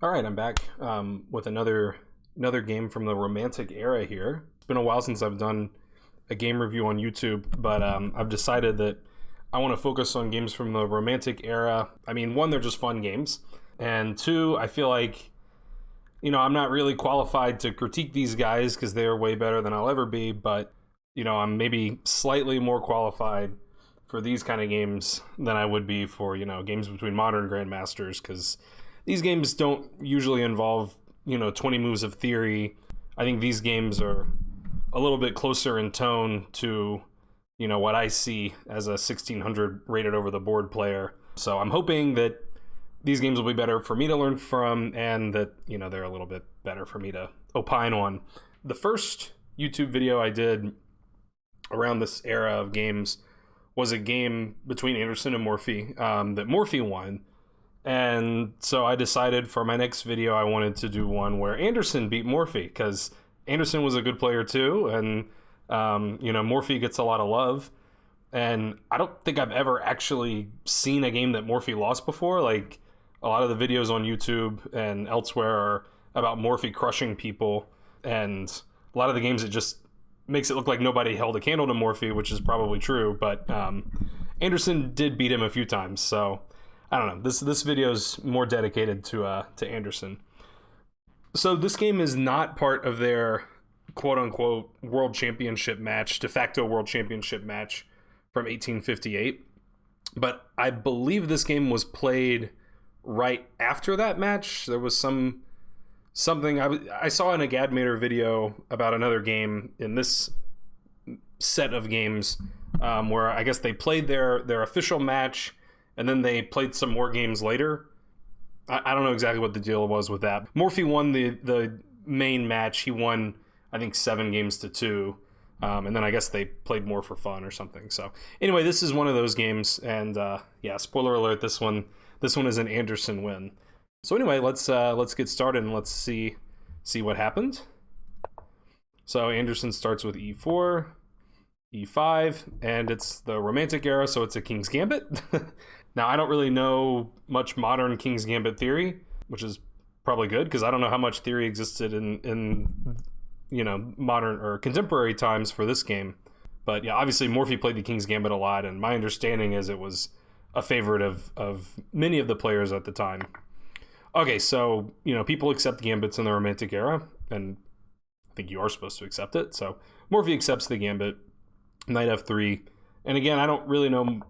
All right, I'm back with another game from the Romantic era here. It's been a while since I've done a game review on YouTube, but I've decided that I want to focus on games from the Romantic era. I mean, one, they're just fun games, and two, I feel like I'm not really qualified to critique these guys because they are way better than I'll ever be, but I'm maybe slightly more qualified for these kind of games than I would be for games between modern grandmasters, because these games don't usually involve 20 moves of theory. I think these games are a little bit closer in tone to what I see as a 1600 rated over the board player. So I'm hoping that these games will be better for me to learn from, and that they're a little bit better for me to opine on. The first YouTube video I did around this era of games was a game between Anderssen and Morphy that Morphy won. And so I decided for my next video I wanted to do one where Anderssen beat Morphy, because Anderssen was a good player too, and Morphy gets a lot of love. And I don't think I've ever actually seen a game that Morphy lost before. Like, a lot of the videos on YouTube and elsewhere are about Morphy crushing people, and a lot of the games it just makes it look like nobody held a candle to Morphy, which is probably true, but Anderssen did beat him a few times, so I don't know. This video is more dedicated to Anderssen. So this game is not part of their quote-unquote world championship match, de facto world championship match from 1858, but I believe this game was played right after that match. There was something I saw in a Gadmater video about another game in this set of games where I guess they played their official match, and then they played some more games later. I don't know exactly what the deal was with that. Morphy won the main match. He won, I think, 7-2. And then I guess they played more for fun or something. So anyway, this is one of those games. And yeah, spoiler alert, this one is an Anderssen win. So anyway, let's get started and let's see what happened. So Anderssen starts with e4, e5, and it's the Romantic era, so it's a King's Gambit. Now, I don't really know much modern King's Gambit theory, which is probably good, because I don't know how much theory existed in modern or contemporary times for this game. But yeah, obviously Morphy played the King's Gambit a lot, and my understanding is it was a favorite of many of the players at the time. Okay, so people accept gambits in the Romantic era, and I think you are supposed to accept it. So Morphy accepts the gambit, knight f3, and again, I don't really know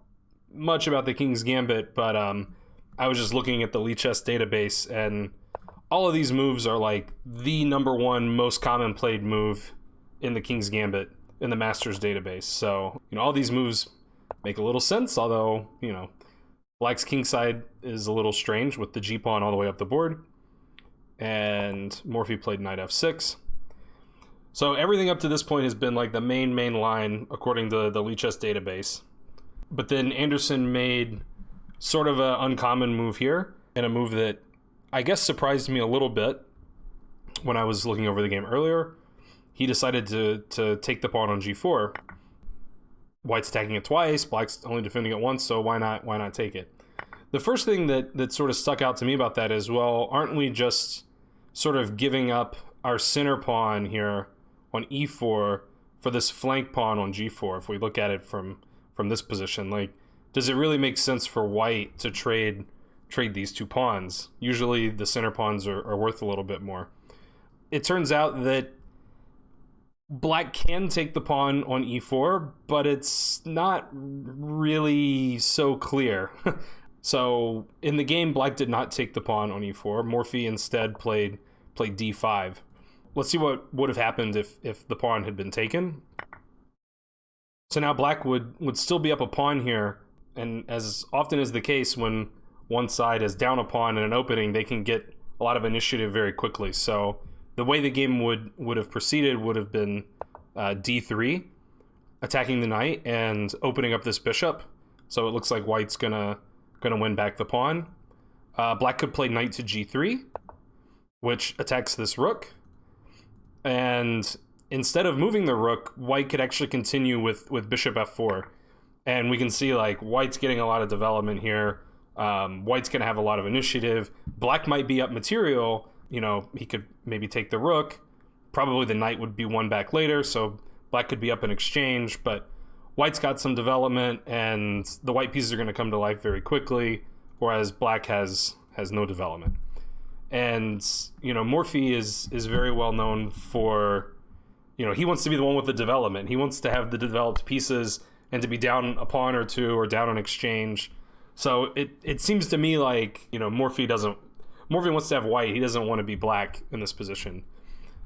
much about the King's Gambit, but I was just looking at the Lichess database, and all of these moves are like the number one most common played move in the King's Gambit in the Masters database. So all these moves make a little sense, although Black's kingside is a little strange with the g-pawn all the way up the board. And Morphy played knight f6. So everything up to this point has been like the main line according to the Lichess database. But then Anderssen made sort of an uncommon move here, and a move that I guess surprised me a little bit when I was looking over the game earlier. He decided to take the pawn on g4. White's attacking it twice, Black's only defending it once, so why not take it? The first thing that sort of stuck out to me about that is, well, aren't we just sort of giving up our center pawn here on e4 for this flank pawn on g4? If we look at it from this position, like, does it really make sense for White to trade these two pawns? Usually the center pawns are worth a little bit more. It turns out that Black can take the pawn on e4, but it's not really so clear. So in the game, Black did not take the pawn on e4. Morphy instead played d5. Let's see what would have happened if the pawn had been taken. So now Black would still be up a pawn here, and as often is the case when one side is down a pawn in an opening, they can get a lot of initiative very quickly. So the way the game would have proceeded would have been d3, attacking the knight and opening up this bishop. So it looks like White's gonna win back the pawn. Black could play knight to g3, which attacks this rook. And instead of moving the rook, White could actually continue with bishop f4. And we can see like White's getting a lot of development here. White's going to have a lot of initiative. Black might be up material. You know, he could maybe take the rook. Probably the knight would be one back later, so black could be up in exchange, but white's got some development, and the white pieces are going to come to life very quickly, whereas black has no development. And, you know, Morphy is very well known for, you know, he wants to be the one with the development. He wants to have the developed pieces and to be down a pawn or two or down on exchange. So it seems to me like, you know, Morphy wants to have white. He doesn't want to be black in this position.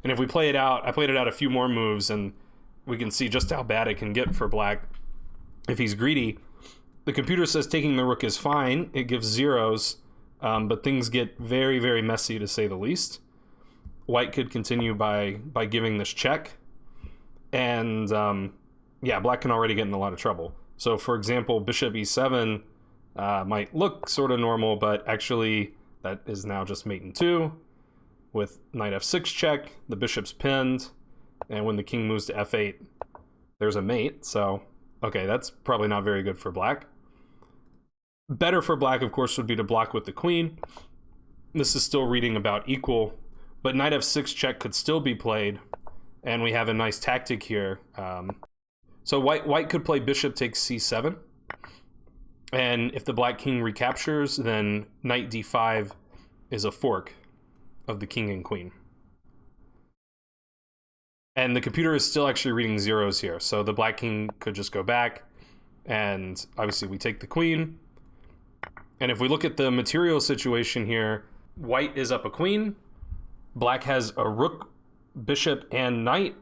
And if we play it out, I played it out a few more moves, and we can see just how bad it can get for black if he's greedy. The computer says taking the rook is fine. It gives zeros, but things get very, very messy, to say the least. White could continue by giving this check. And, yeah, black can already get in a lot of trouble. So, for example, bishop e7 might look sort of normal, but actually that is now just mate in 2. With knight f6 check, the bishop's pinned, and when the king moves to f8, there's a mate. So, okay, that's probably not very good for black. Better for black, of course, would be to block with the queen. This is still reading about equal, but knight f6 check could still be played, and we have a nice tactic here. So white could play bishop takes c7, and if the black king recaptures, then knight d5 is a fork of the king and queen. And the computer is still actually reading zeros here, so the black king could just go back, and obviously we take the queen. And if we look at the material situation here, white is up a queen, black has a rook, bishop, and knight,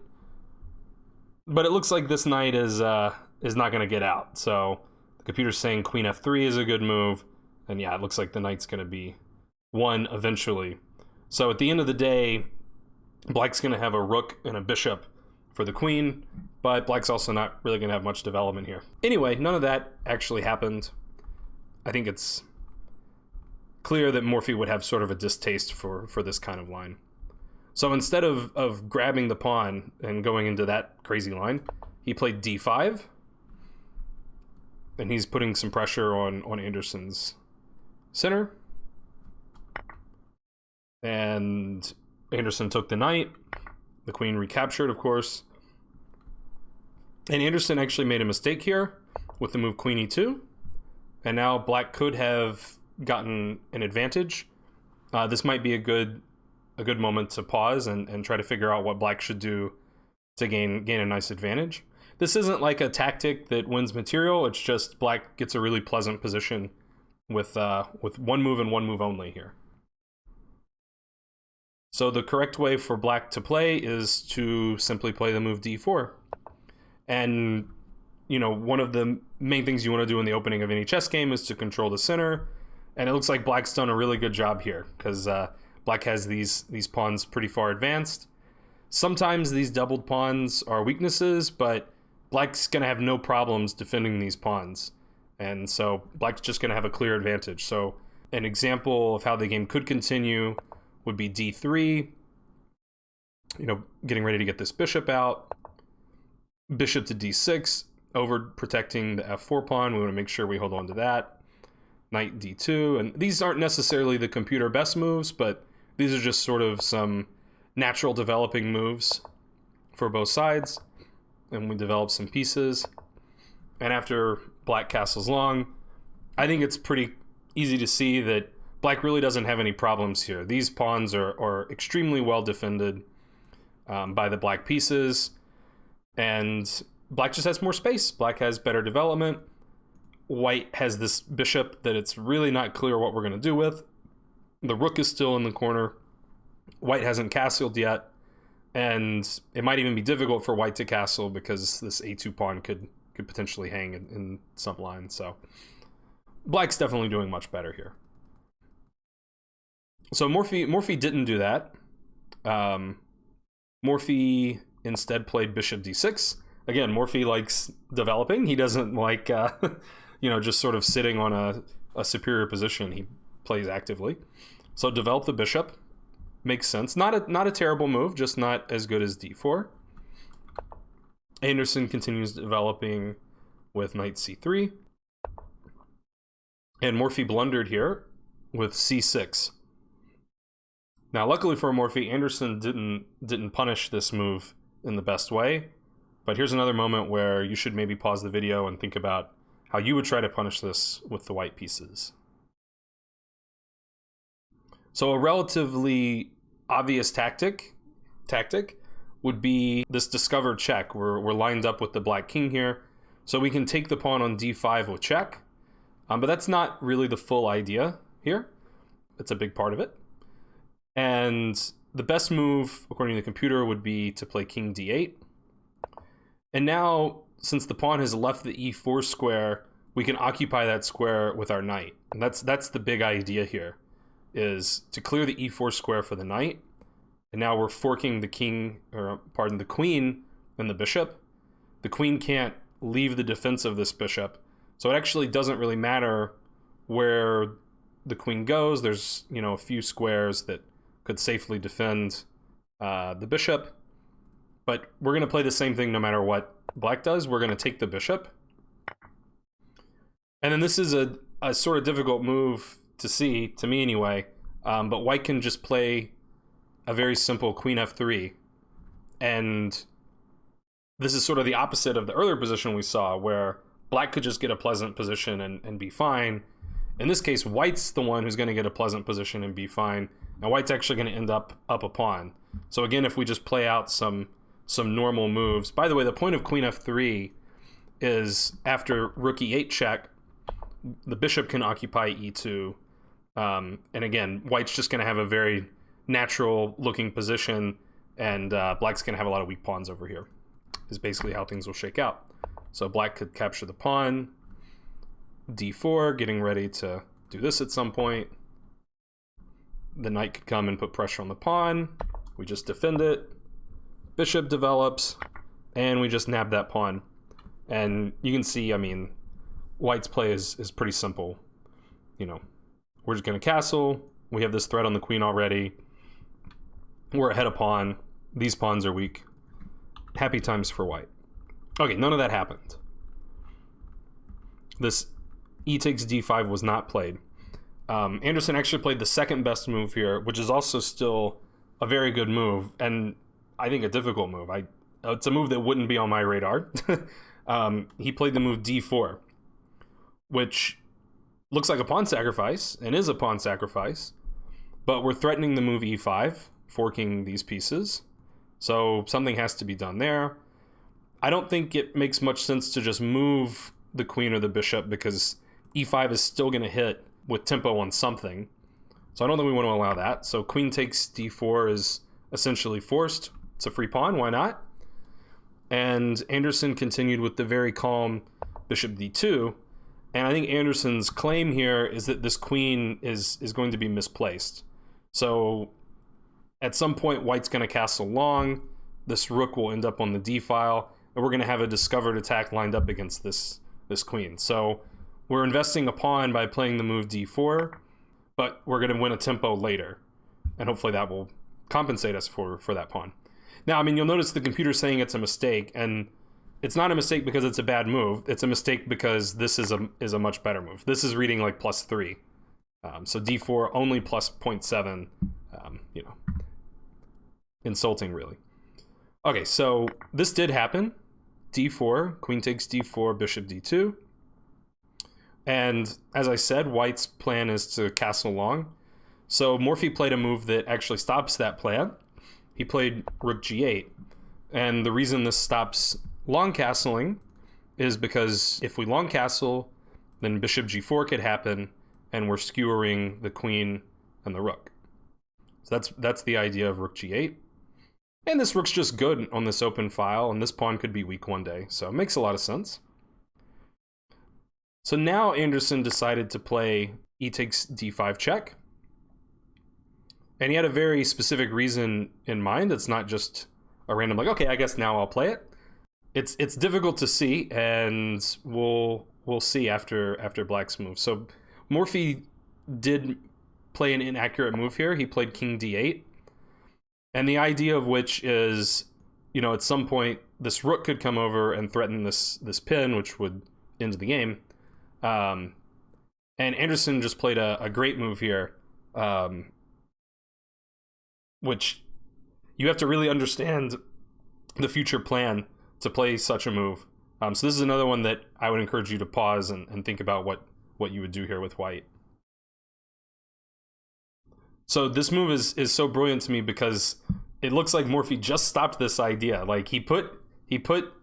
but it looks like this knight is not going to get out. So the computer's saying queen f3 is a good move, and yeah, it looks like the knight's going to be won eventually. So at the end of the day, black's going to have a rook and a bishop for the queen, but black's also not really going to have much development here. Anyway, none of that actually happened. I think it's clear that Morphy would have sort of a distaste for this kind of line. So instead of grabbing the pawn and going into that crazy line, he played d5, and he's putting some pressure on Anderssen's center. And Anderssen took the knight. The queen recaptured, of course. And Anderssen actually made a mistake here with the move queen e2. And now black could have gotten an advantage. This might be a good moment to pause and try to figure out what black should do to gain a nice advantage. This isn't like a tactic that wins material. It's just black gets a really pleasant position with one move and one move only here. So the correct way for black to play is to simply play the move d4. And, you know, one of the main things you want to do in the opening of any chess game is to control the center. And it looks like black's done a really good job here, because black has these pawns pretty far advanced. Sometimes these doubled pawns are weaknesses, but black's going to have no problems defending these pawns. And so black's just going to have a clear advantage. So an example of how the game could continue would be d3, you know, getting ready to get this bishop out. Bishop to d6, over protecting the f4 pawn. We want to make sure we hold on to that. Knight d2, and these aren't necessarily the computer best moves, but these are just sort of some natural developing moves for both sides. And we develop some pieces. And after black castles long, I think it's pretty easy to see that black really doesn't have any problems here. These pawns are extremely well defended by the black pieces, and black just has more space. Black has better development. White has this bishop that it's really not clear what we're going to do with. The rook is still in the corner. White hasn't castled yet, and it might even be difficult for white to castle because this a2 pawn could potentially hang in some line. So black's definitely doing much better here. So Morphy didn't do that. Morphy instead played bishop d6. Again, Morphy likes developing. He doesn't like, you know, just sort of sitting on a superior position. He plays actively. So develop the bishop. Makes sense. Not a terrible move, just not as good as d4. Anderssen continues developing with knight c3. And Morphy blundered here with c6. Now, luckily for Morphy, Anderssen didn't punish this move in the best way. But here's another moment where you should maybe pause the video and think about how you would try to punish this with the white pieces. So a relatively obvious tactic would be this discovered check. We're lined up with the black king here, so we can take the pawn on d5 with check. But that's not really the full idea here. It's a big part of it. And the best move, according to the computer, would be to play king d8. And now, since the pawn has left the e4 square, we can occupy that square with our knight. And that's the big idea here, is to clear the e4 square for the knight. And now we're forking the the queen and the bishop. The queen can't leave the defense of this bishop, so it actually doesn't really matter where the queen goes. There's, a few squares that could safely defend the bishop. But we're going to play the same thing no matter what black does. We're going to take the bishop. And then this is a sort of difficult move to see, to me anyway. But white can just play a very simple queen f3. And this is sort of the opposite of the earlier position we saw, where black could just get a pleasant position and be fine. In this case, white's the one who's going to get a pleasant position and be fine. And white's actually going to end up a pawn. So again, if we just play out some normal moves. By the way, the point of queen f3 is after rook e8 check, the bishop can occupy e2. And again, white's just going to have a very natural looking position, and black's going to have a lot of weak pawns over here, is basically how things will shake out. So black could capture the pawn, d4, getting ready to do this at some point. The knight could come and put pressure on the pawn. We just defend it. Bishop develops, and we just nab that pawn. And you can see, white's play is pretty simple. We're just going to castle. We have this threat on the queen already. We're ahead of pawn. These pawns are weak. Happy times for white. Okay, none of that happened. This e takes d5 was not played. Anderssen actually played the second best move here, which is also still a very good move, and I think a difficult move. It's a move that wouldn't be on my radar. He played the move d4, which looks like a pawn sacrifice, and is a pawn sacrifice, but we're threatening the move e5, forking these pieces. So something has to be done there. I don't think it makes much sense to just move the queen or the bishop, because e5 is still going to hit with tempo on something. So I don't think we want to allow that. So queen takes d4 is essentially forced. It's a free pawn, why not? And Anderssen continued with the very calm bishop d2. And I think Anderssen's claim here is that this queen is going to be misplaced. So at some point, white's going to castle long. This rook will end up on the d file, and we're going to have a discovered attack lined up against this queen. So we're investing a pawn by playing the move d4, but we're going to win a tempo later, and hopefully that will compensate us for that pawn. Now, you'll notice the computer's saying it's a mistake, and it's not a mistake because it's a bad move. It's a mistake because this is a much better move. This is reading like +3. So d4 only plus 0.7, insulting really. Okay, so this did happen. d4, queen takes d4, bishop d2. And as I said, white's plan is to castle long. So Morphy played a move that actually stops that plan. He played rook g8. And the reason this stops long castling is because if we long castle, then bishop g4 could happen, and we're skewering the queen and the rook. So that's the idea of rook g8. And this rook's just good on this open file, and this pawn could be weak one day. So it makes a lot of sense. So now Anderssen decided to play e takes d5 check. And he had a very specific reason in mind. It's not just a random, like, okay, I guess now I'll play it. It's difficult to see, and we'll see after black's move. So Morphy did play an inaccurate move here. He played king d8. And the idea of which is, at some point, this rook could come over and threaten this pin, which would end the game. And And Anderssen just played a great move here, which you have to really understand the future plan to play such a move. So this is another one that I would encourage you to pause and think about what you would do here with white. So this move is so brilliant to me because it looks like Morphy just stopped this idea. Like he put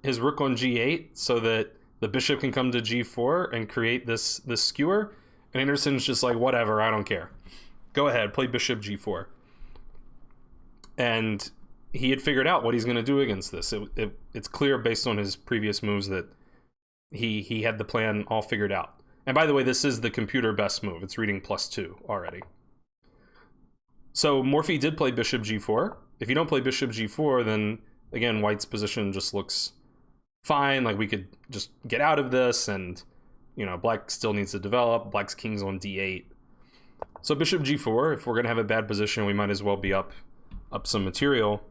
his rook on g8 so that the bishop can come to g4 and create this skewer, and Anderssen's just like, whatever, I don't care. Go ahead, play bishop g4. And he had figured out what he's going to do against this. It's clear based on his previous moves that he had the plan all figured out. And by the way, this is the computer best move. It's reading +2 already. So Morphy did play bishop g4. If you don't play bishop g4, then again, white's position just looks fine. Like we could just get out of this, and you know, black still needs to develop. Black's king's on d8. So bishop g4, if we're gonna have a bad position, we might as well be up some material.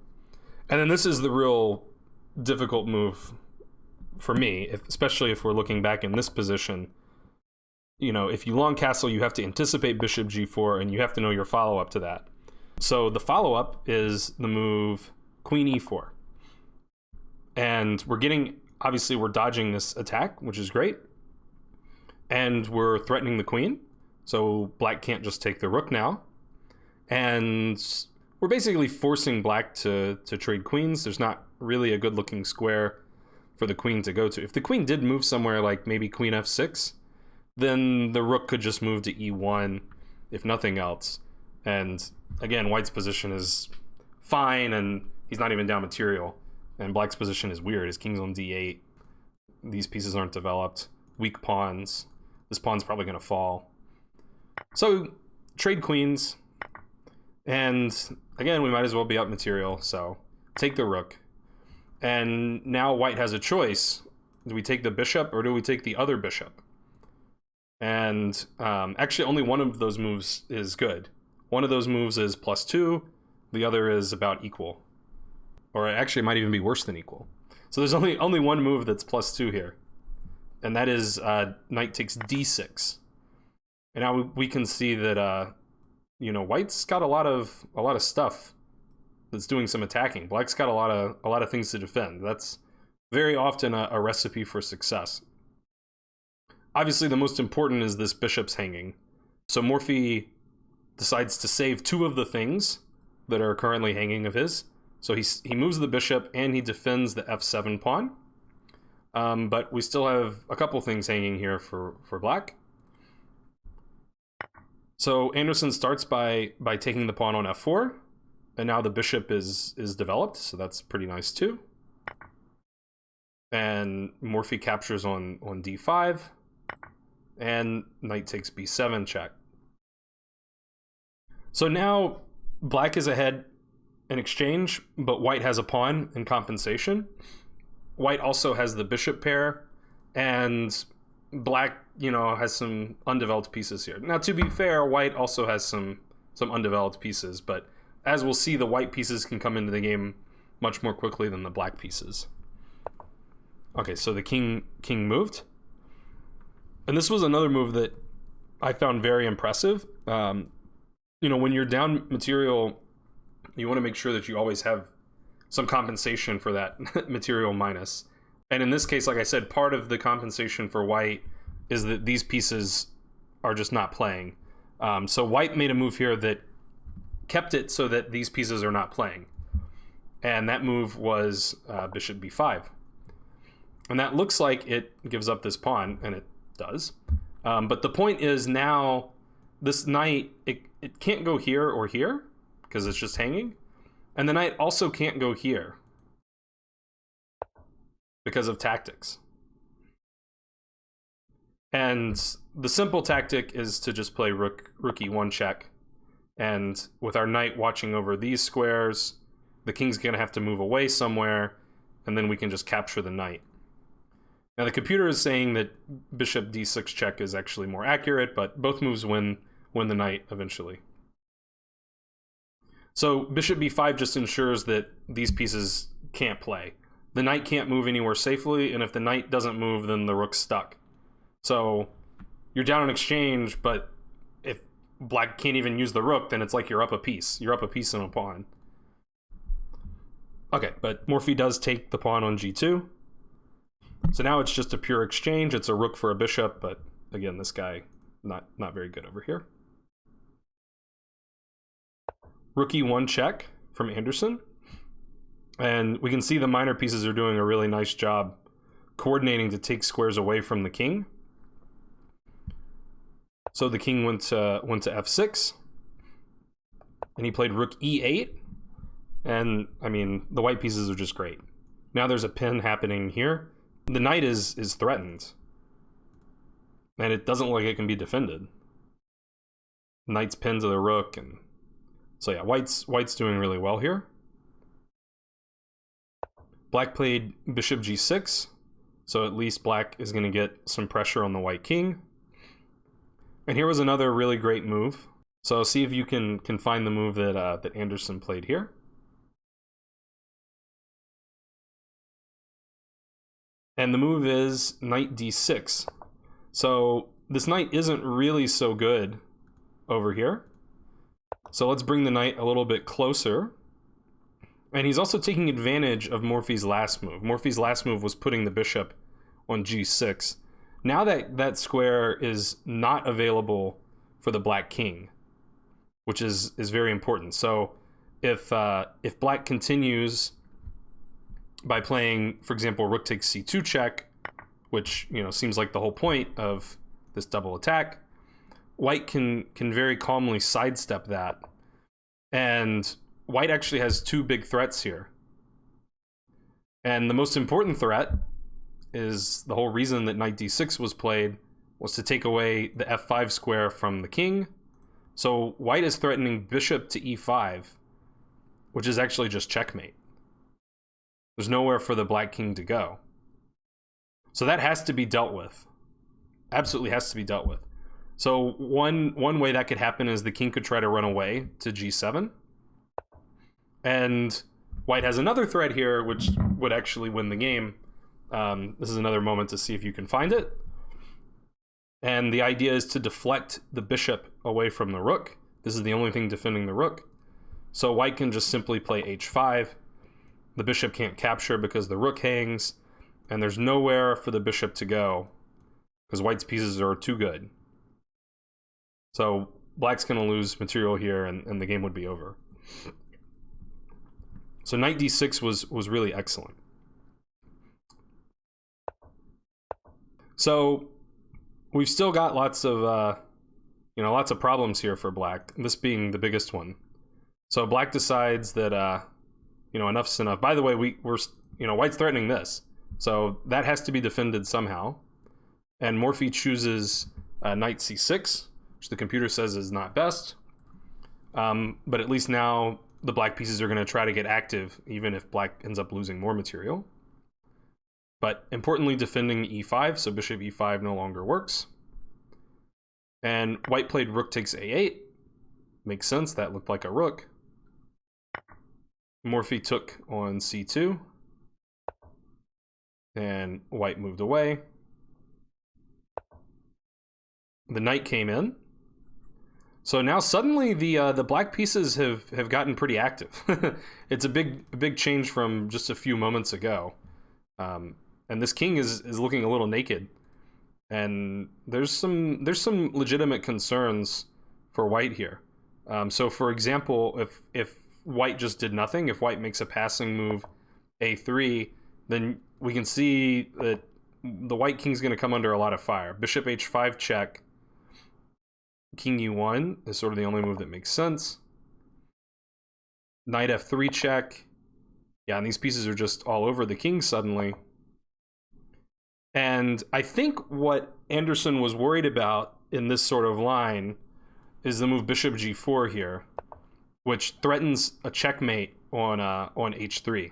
And then this is the real difficult move for me, especially if we're looking back in this position. You know, if you long castle, you have to anticipate bishop g4, and you have to know your follow-up to that. So the follow-up is the move queen e4. And obviously we're dodging this attack, which is great. And we're threatening the queen. So black can't just take the rook now. And we're basically forcing black to trade queens. There's not really a good-looking square for the queen to go to. If the queen did move somewhere like maybe queen f6, then the rook could just move to e1, if nothing else. And again, white's position is fine, and he's not even down material. And black's position is weird. His king's on d8. These pieces aren't developed. Weak pawns. This pawn's probably going to fall. So, trade queens. And again, we might as well be up material, so take the rook. And now white has a choice. Do we take the bishop, or do we take the other bishop? And actually only one of those moves is good. One of those moves is +2, the other is about equal. Or actually it might even be worse than equal. So there's only one move that's +2 here. And that is knight takes d6. And now we can see that you know, white's got a lot of stuff that's doing some attacking. Black's got a lot of things to defend. That's very often a recipe for success. Obviously, the most important is this bishop's hanging. So Morphy decides to save two of the things that are currently hanging of his. So he moves the bishop and he defends the f7 pawn. But we still have a couple things hanging here for black. So Anderssen starts by taking the pawn on f4. And now the bishop is developed, so that's pretty nice too. And Morphy captures on d5. And knight takes b7 check. So now black is ahead in exchange, but white has a pawn in compensation. White also has the bishop pair, and black, you know, has some undeveloped pieces here. Now, to be fair, white also has some undeveloped pieces, but as we'll see, the white pieces can come into the game much more quickly than the black pieces. Okay, so the king moved. And this was another move that I found very impressive. You know, when you're down material, you want to make sure that you always have some compensation for that material minus. And in this case, like I said, part of the compensation for white is that these pieces are just not playing. So white made a move here that kept it so that these pieces are not playing. And that move was bishop b5. And that looks like it gives up this pawn, and it does. But the point is now this knight, it can't go here or here because it's just hanging. And the knight also can't go here because of tactics. And the simple tactic is to just play rook e1 check. And with our knight watching over these squares, the king's going to have to move away somewhere, and then we can just capture the knight. Now the computer is saying that bishop d6 check is actually more accurate, but both moves win the knight eventually. So bishop b5 just ensures that these pieces can't play. The knight can't move anywhere safely, and if the knight doesn't move, then the rook's stuck. So you're down an exchange, but if black can't even use the rook, then it's like you're up a piece. You're up a piece and a pawn. Okay, but Morphy does take the pawn on g2. So now it's just a pure exchange. It's a rook for a bishop, but again, this guy not very good over here. Rook e1 check from Anderssen. And we can see the minor pieces are doing a really nice job coordinating to take squares away from the king. So the king went to f6, and he played rook e8. And I mean, the white pieces are just great. Now there's a pin happening here. The knight is threatened, and it doesn't look like it can be defended. Knight's pinned to the rook, and so yeah, white's doing really well here. Black played bishop g6, so at least black is going to get some pressure on the white king. And here was another really great move. So see if you can find the move that Anderssen played here. And the move is knight d6. So this knight isn't really so good over here. So let's bring the knight a little bit closer. And he's also taking advantage of Morphy's last move. Morphy's last move was putting the bishop on g6. Now that square is not available for the black king, which is very important. So if black continues by playing, for example, rook takes c2 check, which seems like the whole point of this double attack, white can very calmly sidestep that. And white actually has two big threats here. And the most important threat is the whole reason that knight d6 was played was to take away the f5 square from the king. So white is threatening bishop to e5, which is actually just checkmate. There's nowhere for the black king to go. So that has to be dealt with. Absolutely has to be dealt with. So one way that could happen is the king could try to run away to g7. And white has another threat here, which would actually win the game. This is another moment to see if you can find it. And the idea is to deflect the bishop away from the rook. This is the only thing defending the rook. So white can just simply play h5. The bishop can't capture because the rook hangs. And there's nowhere for the bishop to go because white's pieces are too good. So black's going to lose material here, and the game would be over. So knight d6 was really excellent. So we've still got lots of problems here for black, this being the biggest one. So black decides that enough's enough. By the way, we're white's threatening this, so that has to be defended somehow. And Morphy chooses knight c6, which the computer says is not best. But at least now the black pieces are going to try to get active, even if black ends up losing more material. But importantly, defending e5, so bishop e5 no longer works. And white played rook takes a8. Makes sense, that looked like a rook. Morphy took on c2. And white moved away. The knight came in. So now suddenly the black pieces have gotten pretty active. It's a big change from just a few moments ago. And this king is looking a little naked. And there's some legitimate concerns for white here. So for example, if white just did nothing, if white makes a passing move a3, then we can see that the white king's going to come under a lot of fire. Bishop h5 check. King e1 is sort of the only move that makes sense. Knight f3 check. Yeah, and these pieces are just all over the king suddenly. And I think what Anderssen was worried about in this sort of line is the move bishop g4 here, which threatens a checkmate on h3.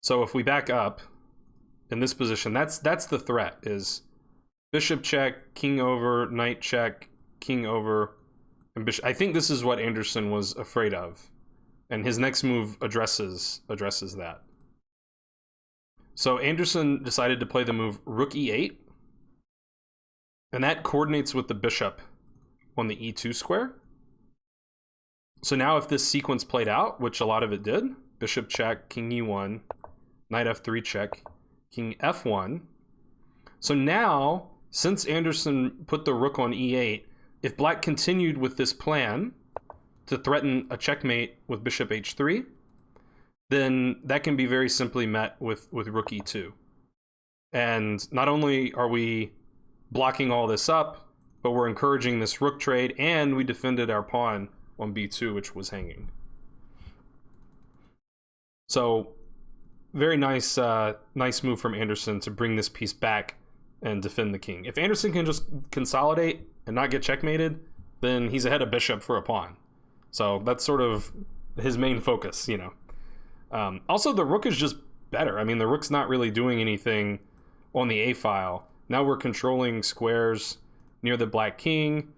So if we back up in this position, that's the threat, is bishop check, king over, knight check, king over, and bishop. I think this is what Anderssen was afraid of, and his next move addresses that. So Anderssen decided to play the move rook e8, and that coordinates with the bishop on the e2 square. So now if this sequence played out, which a lot of it did, bishop check, king e1, knight f3 check, king f1. So now, since Anderssen put the rook on e8, if black continued with this plan to threaten a checkmate with bishop h3, then that can be very simply met with rook e2. And not only are we blocking all this up, but we're encouraging this rook trade, and we defended our pawn on b2, which was hanging. So very nice nice move from Anderssen to bring this piece back and defend the king. If Anderssen can just consolidate and not get checkmated, then he's ahead of bishop for a pawn. So that's sort of his main focus, you know. Also, the rook is just better. I mean, the rook's not really doing anything on the a file. Now we're controlling squares near the black king,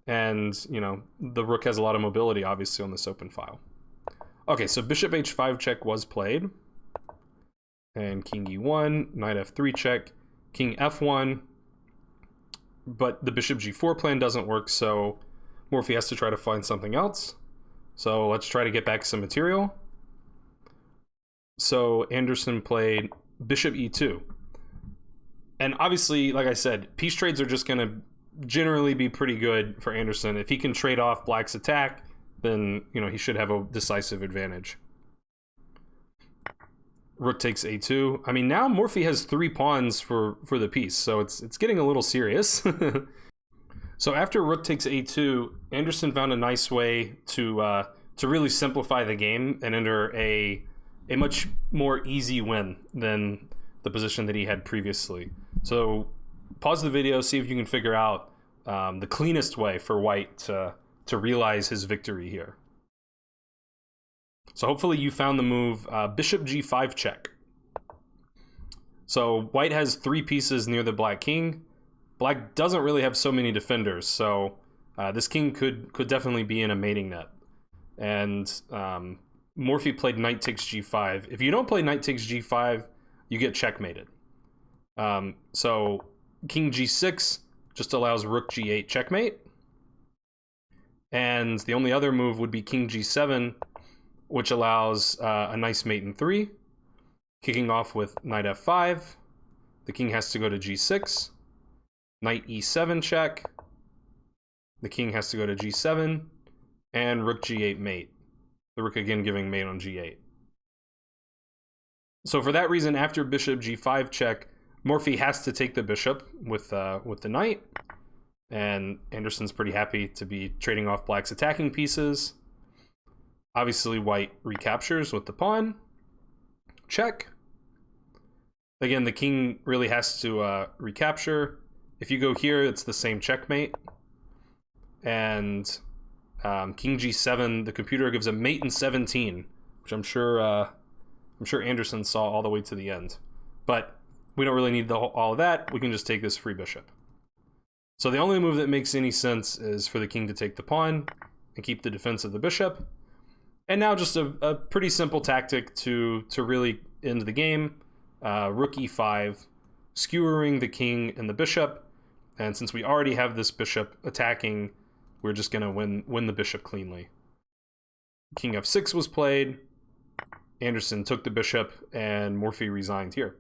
and, you know, the rook has a lot of mobility, obviously, on this open file. Okay, so bishop h5 check was played. And king e1, knight f3 check, king f1. But the bishop g4 plan doesn't work, so Morphy has to try to find something else. So let's try to get back some material. So Anderssen played bishop e2. And obviously, like I said, piece trades are just going to generally be pretty good for Anderssen. If he can trade off black's attack, then, you know, he should have a decisive advantage. Rook takes a2. I mean, now Morphy has 3 pawns for the piece, so it's getting a little serious. So after rook takes a2, Anderssen found a nice way to really simplify the game and enter a much more easy win than the position that he had previously. So pause the video, see if you can figure out the cleanest way for white to realize his victory here. So hopefully you found the move bishop g5 check. So white has 3 pieces near the black king. Black doesn't really have so many defenders, so this king could definitely be in a mating net. And Morphy played knight takes g5. If you don't play knight takes g5, you get checkmated. So king g6 just allows rook g8 checkmate. And the only other move would be king g7, which allows a nice mate in 3, kicking off with knight f5. The king has to go to g6, knight e7 check. The king has to go to g7, and rook g8 mate. The rook again giving mate on g8. So for that reason, after bishop g5 check, Morphy has to take the bishop with the knight, and Anderssen's pretty happy to be trading off black's attacking pieces. Obviously, white recaptures with the pawn. Check. Again, the king really has to recapture. If you go here, it's the same checkmate. And king g7, the computer gives a mate in 17, which I'm sure Anderssen saw all the way to the end. But we don't really need all of that. We can just take this free bishop. So the only move that makes any sense is for the king to take the pawn and keep the defense of the bishop. And now just a pretty simple tactic to really end the game. Rook e5, skewering the king and the bishop. And since we already have this bishop attacking, we're just going to win the bishop cleanly. King f6 was played. Anderssen took the bishop, and Morphy resigned here.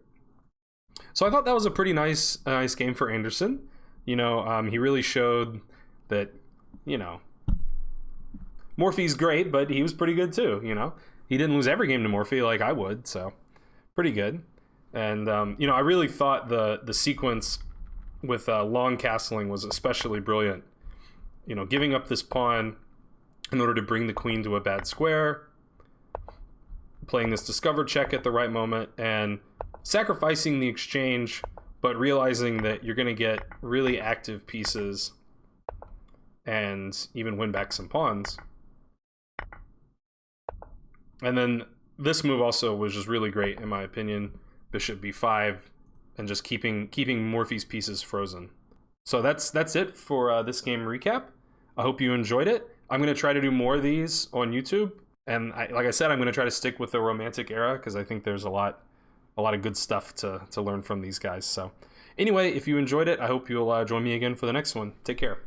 So I thought that was a pretty nice game for Anderssen. You know, he really showed that, you know, Morphy's great, but he was pretty good too, you know. He didn't lose every game to Morphy like I would, so pretty good. And, you know, I really thought the sequence with long castling was especially brilliant. You know, giving up this pawn in order to bring the queen to a bad square, playing this discover check at the right moment, and sacrificing the exchange, but realizing that you're going to get really active pieces and even win back some pawns. And then this move also was just really great, in my opinion. Bishop b5, and just keeping Morphy's pieces frozen. So that's it for this game recap. I hope you enjoyed it. I'm going to try to do more of these on YouTube. And like I said, I'm going to try to stick with the Romantic era, because I think there's a lot a lot of good stuff to learn from these guys. So anyway, if you enjoyed it, I hope you'll join me again for the next one. Take care.